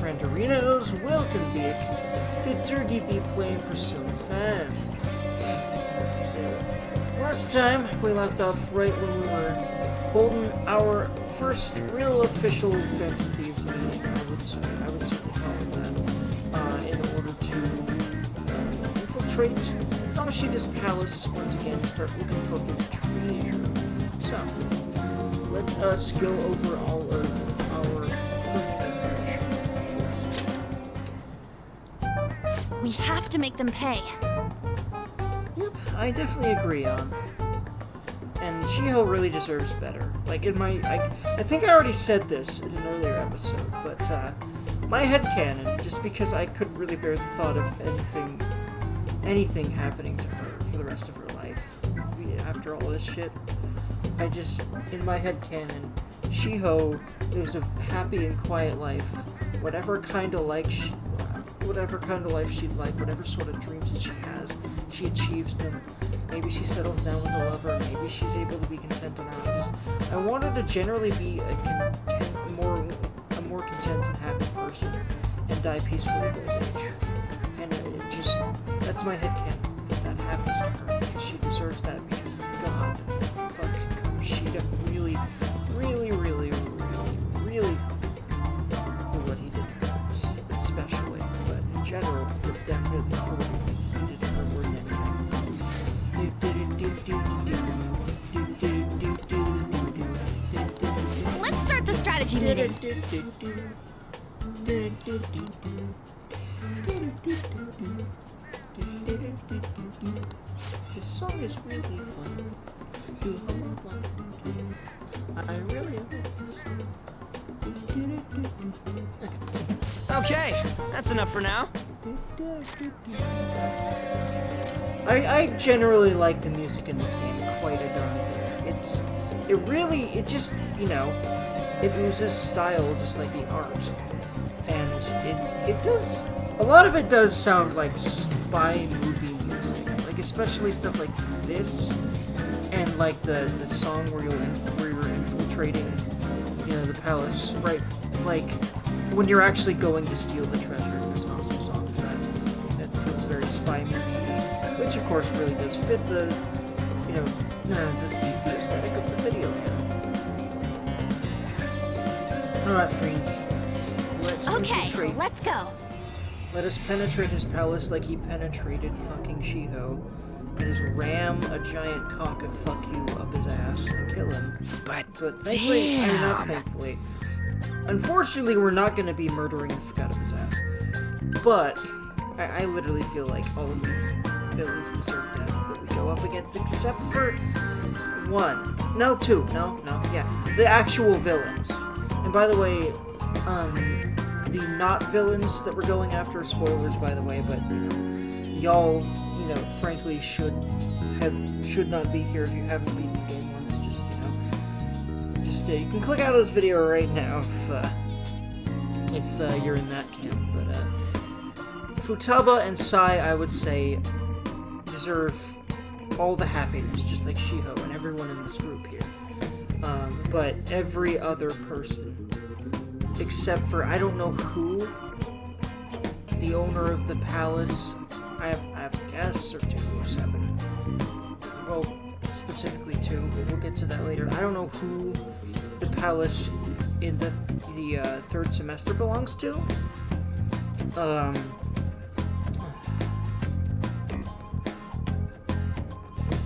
Randorinos, welcome back to Dergy be playing Persona 5. So, last time we left off right when we were holding our first real official Phantom Thieves meeting, I would certainly call it that, in order to infiltrate Kamashida's palace once again and start looking for his treasure. So, let us go over all of our first. We have to make them pay. Yep, I definitely agree on. And Shiho really deserves better. Like, I think I already said this in an earlier episode, but, my headcanon, just because I couldn't really bear the thought of anything happening to her for the rest of her life after all this shit, in my headcanon, Shiho lives a happy and quiet life, whatever kind of life she'd like, whatever sort of dreams that she has, she achieves them. Maybe she settles down with a lover, maybe she's able to be content on her own. I want her to generally be a more content and happy person, and die peacefully of old age. And that's my headcanon, that happens to her, because she deserves that, because God, fuck, Kamoshida really for what he did to her, especially, but in general, definitely for what he did to her more than anything. Let's start the strategy meeting. This song is really fun. I really like this song. Okay, that's enough for now. I generally like the music in this game quite a darn bit. It oozes style just like the art. And a lot of it does sound like spy movie music. Like, especially stuff like this, and like the song where you're infiltrating, the palace, right? Like, when you're actually going to steal the treasure, there's an awesome song for that feels very spy movie, which of course really does fit the aesthetic of the video game. Alright, friends. Let's go. Let us penetrate his palace like he penetrated fucking Shiho, and just ram a giant cock of fuck you up his ass and kill him. But thankfully, not thankfully. Unfortunately, we're not going to be murdering the fuck out of his ass. But I literally feel like all of these villains deserve death that we go up against, except for one. No, two. No, yeah. The actual villains. And by the way, the not villains that we're going after, spoilers by the way, but y'all, frankly should not be here if you haven't beaten the game once. You can click out of this video right now if you're in that camp. But Futaba and Sai, I would say, deserve all the happiness, just like Shiho and everyone in this group here. But every other person, except for, I don't know who, the owner of the palace, I have a guess, or 2 or 7. Well, specifically 2, but we'll get to that later. I don't know who the palace in the third semester belongs to.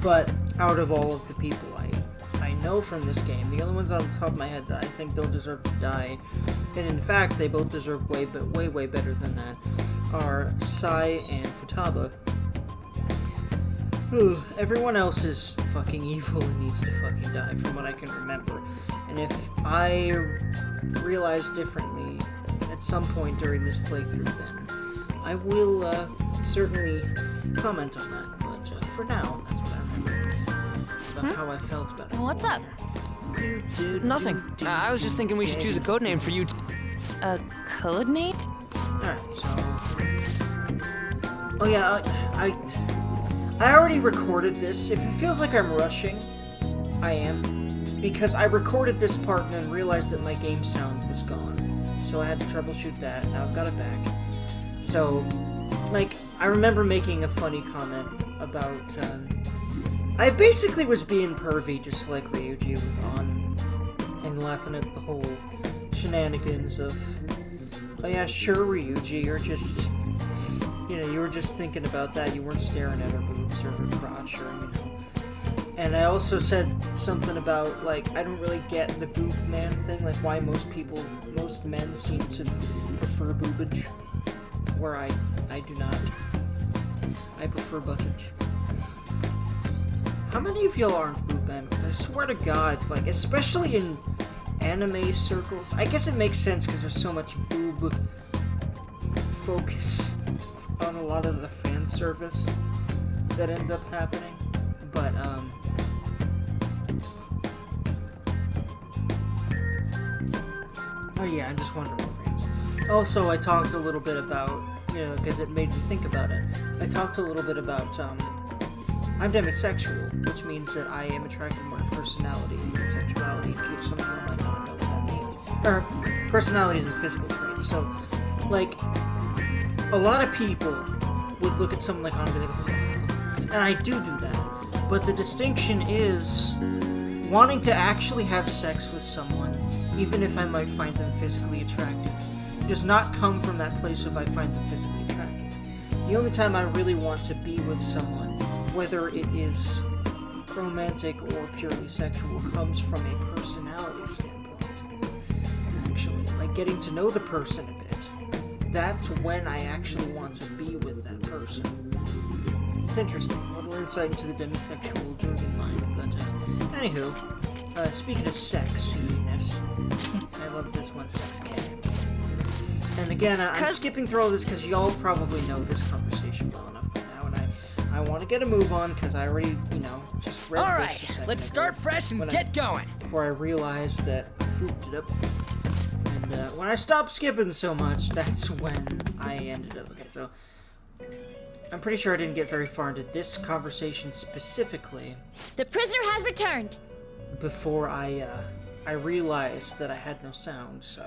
But out of all of the people I know from this game, the only ones on the top of my head that I think don't deserve to die, and in fact they both deserve way better than that, are Sai and Futaba. Everyone else is fucking evil and needs to fucking die, from what I can remember. And if I realize differently at some point during this playthrough, then I will certainly comment on that. But for now, that's what I remember about how I felt about it. What's up? Nothing. I was just thinking we should choose a code name for you. A code name? Alright, so... Oh yeah, I already recorded this. If it feels like I'm rushing, I am. Because I recorded this part and then realized that my game sound was gone. so I had to troubleshoot that. Now I've got it back. So, like, I remember making a funny comment about, I basically was being pervy, just like Ryuji was on, and laughing at the whole shenanigans of, oh yeah, sure, Ryuji, you're just, you were just thinking about that, you weren't staring at her boobs or her crotch or, And I also said something about, like, I don't really get the boob man thing, like, why most men seem to prefer boobage, where I do not. I prefer buttage. How many of y'all aren't boob men? Because I swear to God, like, especially in anime circles, I guess it makes sense because there's so much boob focus on a lot of the fan service that ends up happening, but, oh yeah, I'm just wondering, friends. Also, I talked a little bit about, because it made me think about it. I talked a little bit about, I'm demisexual, which means that I am attracted more to personality than sexuality, in case some of you might not know what that means. Or, personality and physical traits. So, like, a lot of people would look at someone like Andre, and I do that. But the distinction is wanting to actually have sex with someone, even if I might find them physically attractive, does not come from that place of I find them physically attractive. The only time I really want to be with someone, whether it is romantic or purely sexual, comes from a personality standpoint. Actually, like getting to know the person a bit. That's when I actually want to be with that person. It's interesting. A little insight into the demisexual Dergy mind. But, anywho, speaking of sexiness, I love this one, sex cat. And again, I'm skipping through all this because y'all probably know this conversation well enough by now, and I want to get a move on because I already, just read all this right, a second let's ago start fresh and get going. Before I realized that I fooped it up. And when I stopped skipping so much, that's when I ended up. Okay, so I'm pretty sure I didn't get very far into this conversation specifically. The prisoner has returned. Before I realized that I had no sound, so.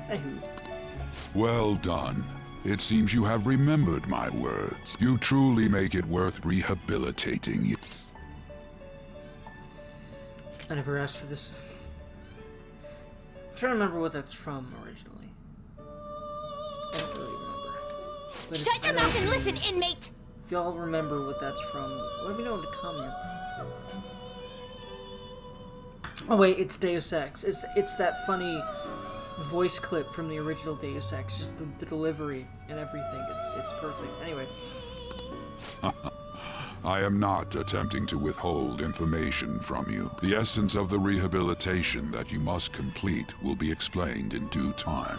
Anywho. Well done. It seems you have remembered my words. You truly make it worth rehabilitating you. I never asked for this. I'm trying to remember what that's from originally. I don't really remember. But shut your mouth and listen, inmate! If y'all remember what that's from, let me know in the comments. Oh wait, it's Deus Ex. It's that funny voice clip from the original Deus Ex, just the delivery and everything. It's perfect. Anyway. I am not attempting to withhold information from you. The essence of the rehabilitation that you must complete will be explained in due time.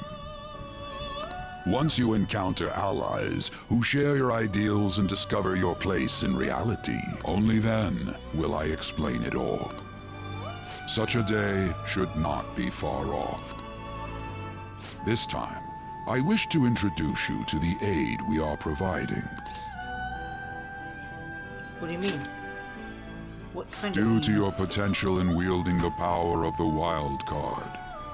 Once you encounter allies who share your ideals and discover your place in reality, only then will I explain it all. Such a day should not be far off. This time, I wish to introduce you to the aid we are providing. What do you mean? What kind of Due aid? to your potential in wielding the power of the wild card,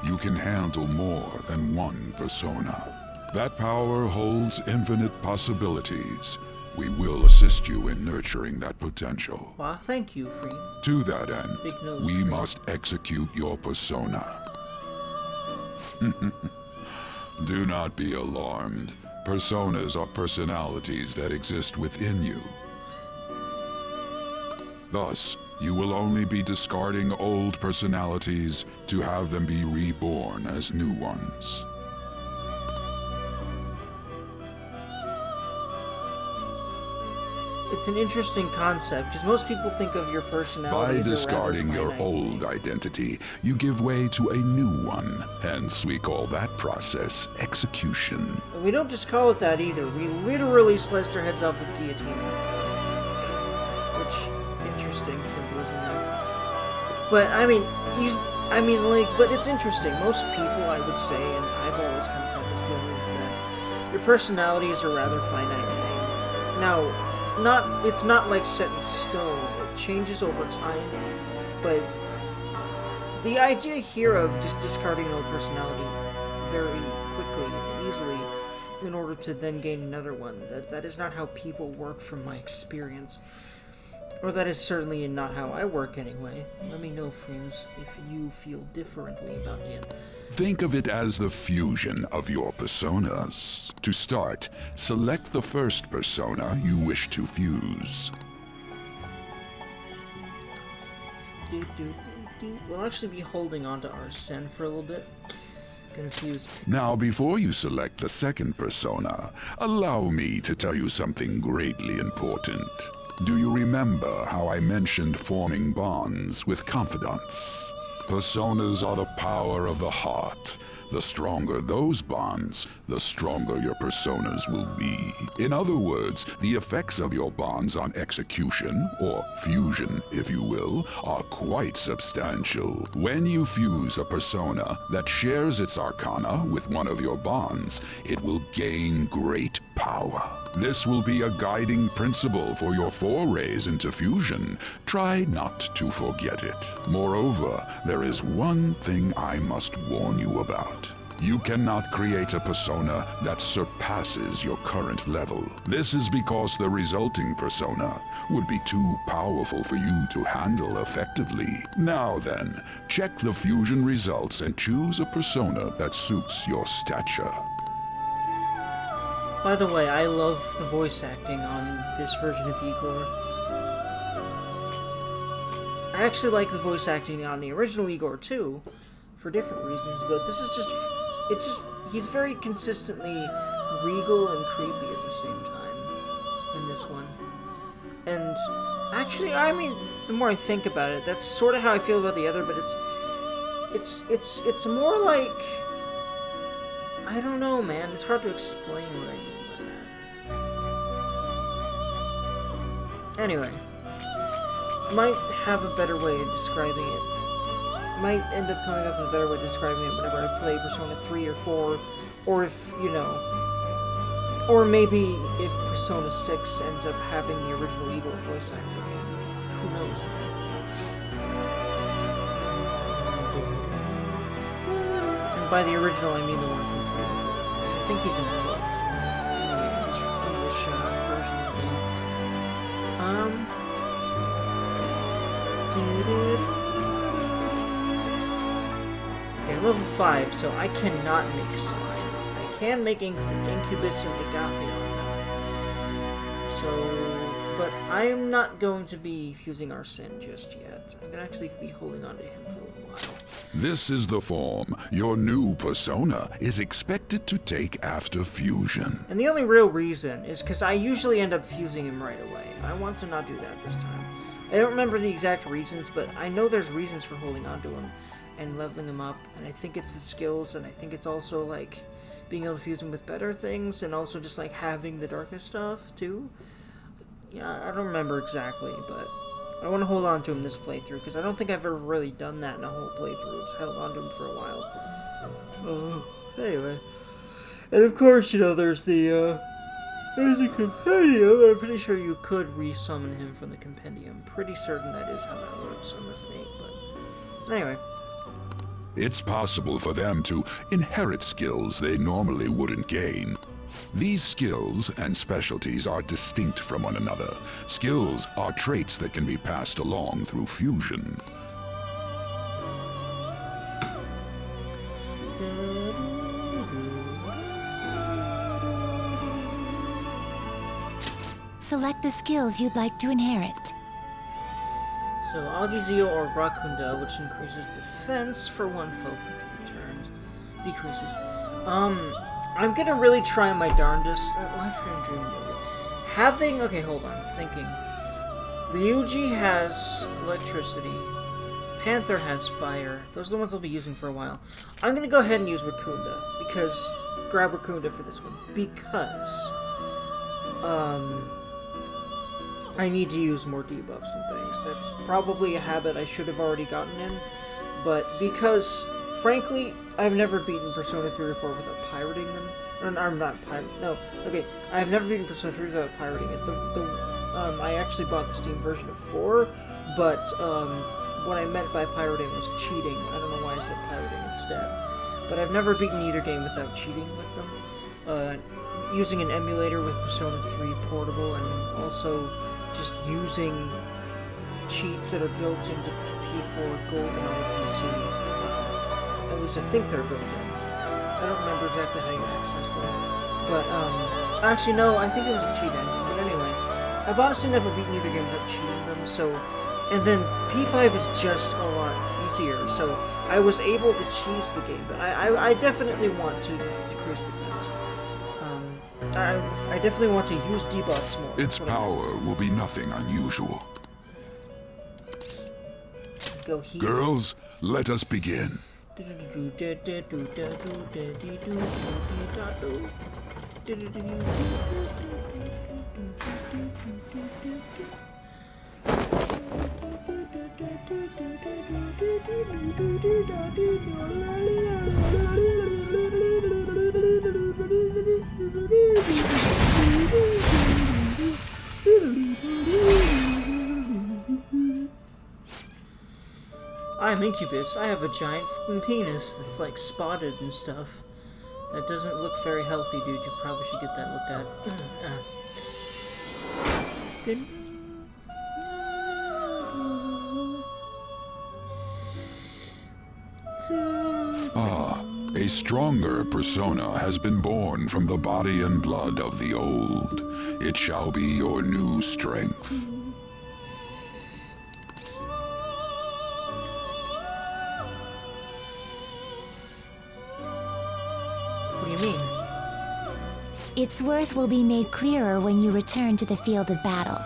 you can handle more than one persona. That power holds infinite possibilities. We will assist you in nurturing that potential. Well, thank you, Free. To that end, Big nose, we Free. must execute your persona. Do not be alarmed. Personas are personalities that exist within you. Thus, you will only be discarding old personalities to have them be reborn as new ones. It's an interesting concept, because most people think of your personality By as discarding your old identity, you give way to a new one. Hence, we call that process execution. And we don't just call it that either. We literally slice their heads off with guillotine and stuff. Which, interesting symbolism there. But, but it's interesting. Most people, I would say, and I've always kind of had this feeling, is that your personality is a rather finite thing. Now, it's not like set in stone. It changes over time, but the idea here of just discarding an old personality very quickly and easily in order to then gain another one. That is not how people work from my experience. Or that is certainly not how I work anyway. Let me know, friends, if you feel differently about it. Think of it as the fusion of your personas. To start, select the first persona you wish to fuse. We'll actually be holding on to Arsene for a little bit. Gonna fuse. Now, before you select the second persona, allow me to tell you something greatly important. Do you remember how I mentioned forming bonds with confidants? Personas are the power of the heart. The stronger those bonds, the stronger your personas will be. In other words, the effects of your bonds on execution, or fusion if you will, are quite substantial. When you fuse a persona that shares its arcana with one of your bonds, it will gain great power. This will be a guiding principle for your forays into fusion. Try not to forget it. Moreover, there is one thing I must warn you about. You cannot create a persona that surpasses your current level. This is because the resulting persona would be too powerful for you to handle effectively. Now then, check the fusion results and choose a persona that suits your stature. By the way, I love the voice acting on this version of Igor. I actually like the voice acting on the original Igor too, for different reasons, but this is he's very consistently regal and creepy at the same time in this one. And actually, I mean, the more I think about it, that's sort of how I feel about the other, but it's more like, I don't know, man. It's hard to explain what I mean by that. Anyway, might have a better way of describing it. Might end up coming up with a better way of describing it whenever I play Persona 3 or 4, or if, you know, or maybe if Persona 6 ends up having the original Igor voice actor again. Who knows? And by the original, I mean the one from 3 and 4. I think he's in both. English version of Okay, I'm level 5, so I cannot make slime. I can make Incubus and Agathon. So, but I'm not going to be fusing Arsene just yet. I'm gonna actually be holding on to him for a little while. This is the form your new persona is expected to take after fusion. And the only real reason is because I usually end up fusing him right away. I want to not do that this time. I don't remember the exact reasons, but I know there's reasons for holding on to him and leveling him up, and I think it's the skills, and I think it's also, like, being able to fuse him with better things, and also just, like, having the darkness stuff, too. Yeah, I don't remember exactly, but I want to hold on to him this playthrough, because I don't think I've ever really done that in a whole playthrough. Just held on to him for a while. Anyway. And of course, you know, there's a compendium. I'm pretty sure you could resummon him from the compendium. Pretty certain that is how that works on this 8, but anyway. It's possible for them to inherit skills they normally wouldn't gain. These skills and specialties are distinct from one another. Skills are traits that can be passed along through fusion. Select the skills you'd like to inherit. So, Agizio or Rakunda, which increases defense for one foe for 3 turns. Decreases. I'm gonna really try my darndest. Life Frame Dream Movie. Okay, hold on. I'm thinking. Ryuji has electricity. Panther has fire. Those are the ones I'll be using for a while. I'm gonna go ahead and use Rakunda. Grab Rakunda for this one. Because, I need to use more debuffs and things. That's probably a habit I should have already gotten in, but because, frankly, I've never beaten Persona 3 or 4 without pirating them. I'm not pirating. No, okay. I've never beaten Persona 3 without pirating it. I actually bought the Steam version of 4, but what I meant by pirating was cheating. I don't know why I said pirating instead. but I've never beaten either game without cheating with them. Using an emulator with Persona 3 Portable, and also just using cheats that are built into P4 Gold and on the PC. At least I think they're built in. I don't remember exactly how you access them. But, actually no, I think it was a cheat engine. But anyway, I've honestly never beaten either game without cheating them, so... And then P5 is just a lot easier, so I was able to cheese the game, but I definitely want to decrease defense. I definitely want to use debuffs more. Its power will be nothing unusual. Go heal. Girls, let us begin. I'm Incubus. I have a giant fucking penis that's like spotted and stuff. That doesn't look very healthy, dude. You probably should get that looked at. A stronger persona has been born from the body and blood of the old. It shall be your new strength. What do you mean? Its worth will be made clearer when you return to the field of battle.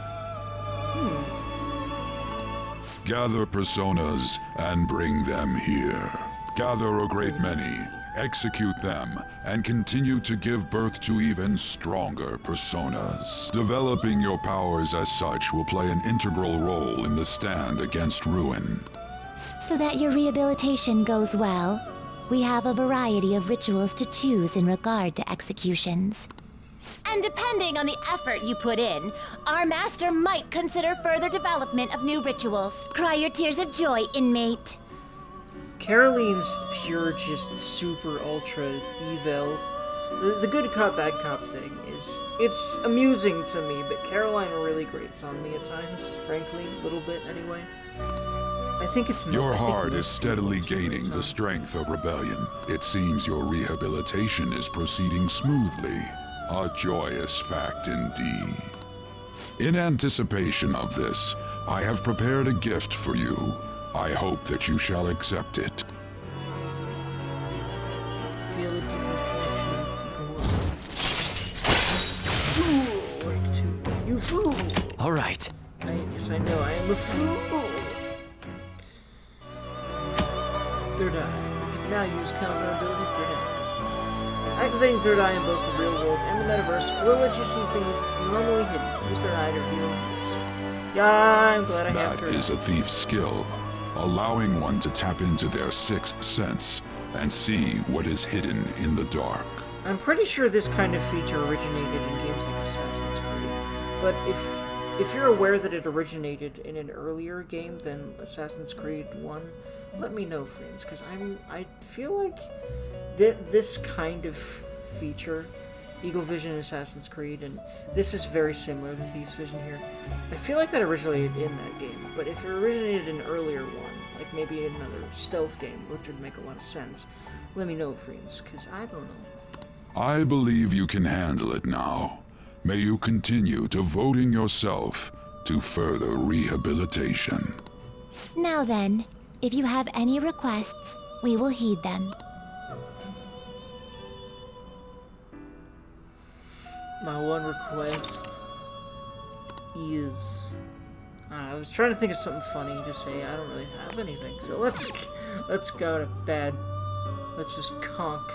Gather personas and bring them here. Gather a great many, execute them, and continue to give birth to even stronger personas. Developing your powers as such will play an integral role in the stand against ruin. So that your rehabilitation goes well, we have a variety of rituals to choose in regard to executions. And depending on the effort you put in, our master might consider further development of new rituals. Cry your tears of joy, inmate. Caroline's pure, just super ultra evil. The good cop, bad cop thing is, it's amusing to me, but Caroline really grates on me at times, frankly, a little bit anyway. I think it's... Your heart is steadily gaining the strength of rebellion. It seems your rehabilitation is proceeding smoothly. A joyous fact indeed. In anticipation of this, I have prepared a gift for you. I hope that you shall accept it. Feel a deeper connection with the world. Fool! Like to... You fool! Alright. Yes, I know, I am a fool! Third eye. You can now use combo ability Third Eye. Activating Third Eye in both the real world and the metaverse will let you see things normally hidden. Use Third Eye to reveal things. Yeah, I'm glad I have That Third Eye. is a thief's skill, allowing one to tap into their sixth sense and see what is hidden in the dark. I'm pretty sure this kind of feature originated in games like Assassin's Creed, but if you're aware that it originated in an earlier game than Assassin's Creed 1, let me know, friends, because I feel like this kind of feature, Eagle Vision in Assassin's Creed, and this is very similar to Thief's Vision here, I feel like that originated in that game, but if it originated in an earlier one, like maybe in another stealth game, which would make a lot of sense, let me know, friends, because I don't know. I believe you can handle it now. May you continue devoting yourself to further rehabilitation. Now then, if you have any requests, we will heed them. My one request is... I was trying to think of something funny to say. I don't really have anything, so let's go to bed. Let's just conk.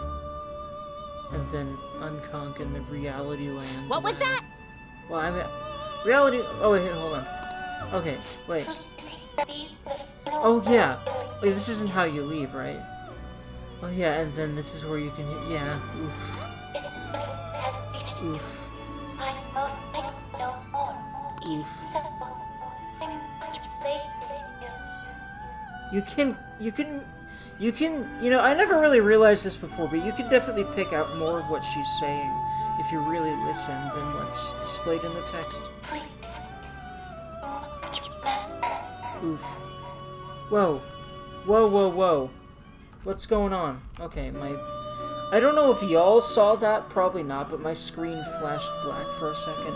And then unconk in the reality land. What was that? Well, I mean... Reality... Oh, wait, hold on. Okay, wait. Oh, yeah. Wait, this isn't how you leave, right? Oh, yeah, and then this is where you can hit... Yeah, oof. Oof. Oof. You can, you know, I never really realized this before, but you can definitely pick out more of what she's saying if you really listen than what's displayed in the text. Oof. Whoa. Whoa, whoa, whoa. What's going on? Okay, I don't know if y'all saw that, probably not, but my screen flashed black for a second.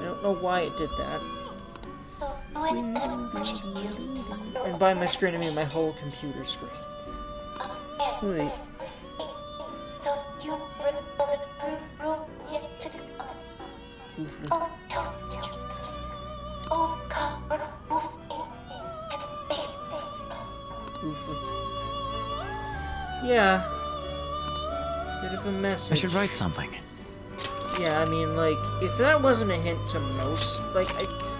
I don't know why it did that. And by my screen, I mean my whole computer screen. Wait. Yeah. Bit of a message. I should write something. Yeah, I mean, like, if that wasn't a hint to most, like,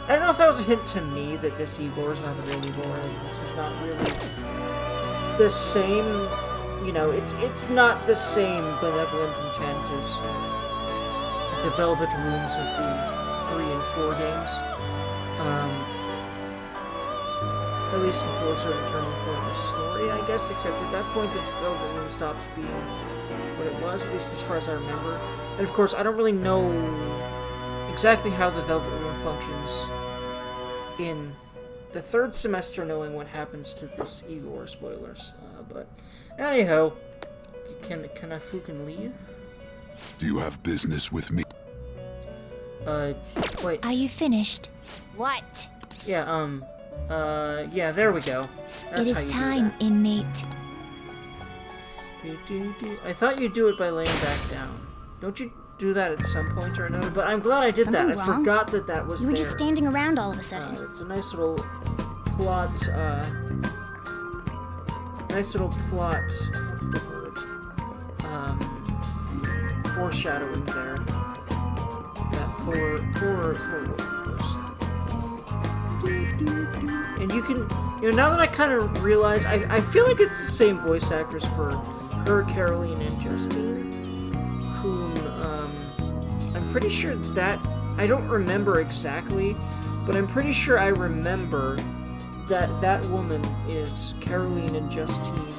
I don't know if that was a hint to me that this Igor is not the real Igor, and this is not really the same, you know, it's not the same benevolent intent as the Velvet Rooms of the 3 and 4 games. At least until a certain turning point in the story, I guess, except at that point the Velvet Room stops being what it was, at least as far as I remember. And of course, I don't really know exactly how the Velvet Room functions in the 3rd semester, knowing what happens to this Igor. Spoilers. But anyhow, can I fucking leave? Do you have business with me? Wait. Are you finished? What? Yeah, yeah, there we go. That's It how is you time, do inmate. that. I thought you'd do it by laying back down. Don't you do that at some point or another? But I'm glad I did Something that. I wrong? forgot that was You were there. just standing around all of a sudden. It's a nice little plot, what's the word? Foreshadowing there. That poor word force. And you can, you know, now that I kind of realize, I feel like it's the same voice actors for her, Caroline, and Justine, whom, I'm pretty sure that, I don't remember exactly, but I'm pretty sure I remember that woman is Caroline and Justine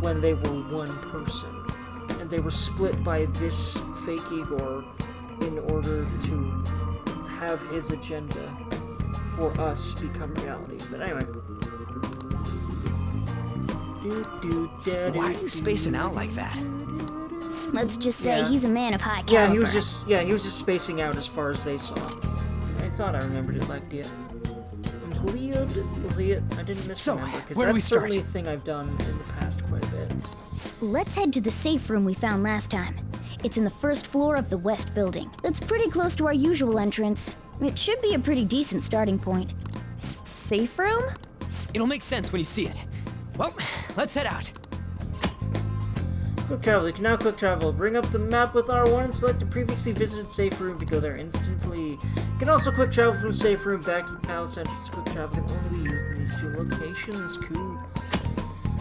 when they were one person, and they were split by this fake Igor in order to have his agenda for us become reality. But anyway. Why are you spacing out like that? Let's just say Yeah. he's a man of high caliber. Yeah, he was just spacing out as far as they saw. I thought I remembered it like that. I'm glad I didn't misremember, So, because where do we that's certainly a start? thing I've done in the past quite a bit. Let's head to the safe room we found last time. It's in the 1st floor of the west building. That's pretty close to our usual entrance. It should be a pretty decent starting point. Safe room? It'll make sense when you see it. Well, let's head out. Quick travel. You can now quick travel. Bring up the map with R1 and select the previously visited safe room to go there instantly. You can also quick travel from the safe room back to the palace entrance. Quick travel can only be used in these 2 locations. Cool.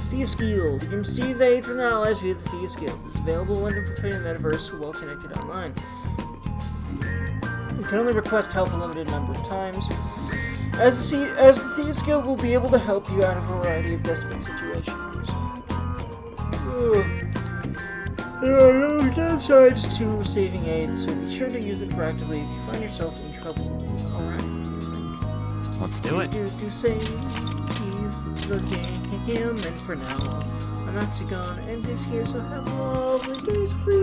Thieves Guild. You can receive aid from the allies via the Thieves Guild. It's available when infiltrating the metaverse while connected online. You can only request help a limited number of times. As the Thieves Guild will be able to help you out of a variety of desperate situations. There are no downsides to receiving aid, so be sure to use it proactively if you find yourself in trouble. Alright. Let's do it. Do save the game, and for now, I'm actually gone and this here, so have a lovely day free.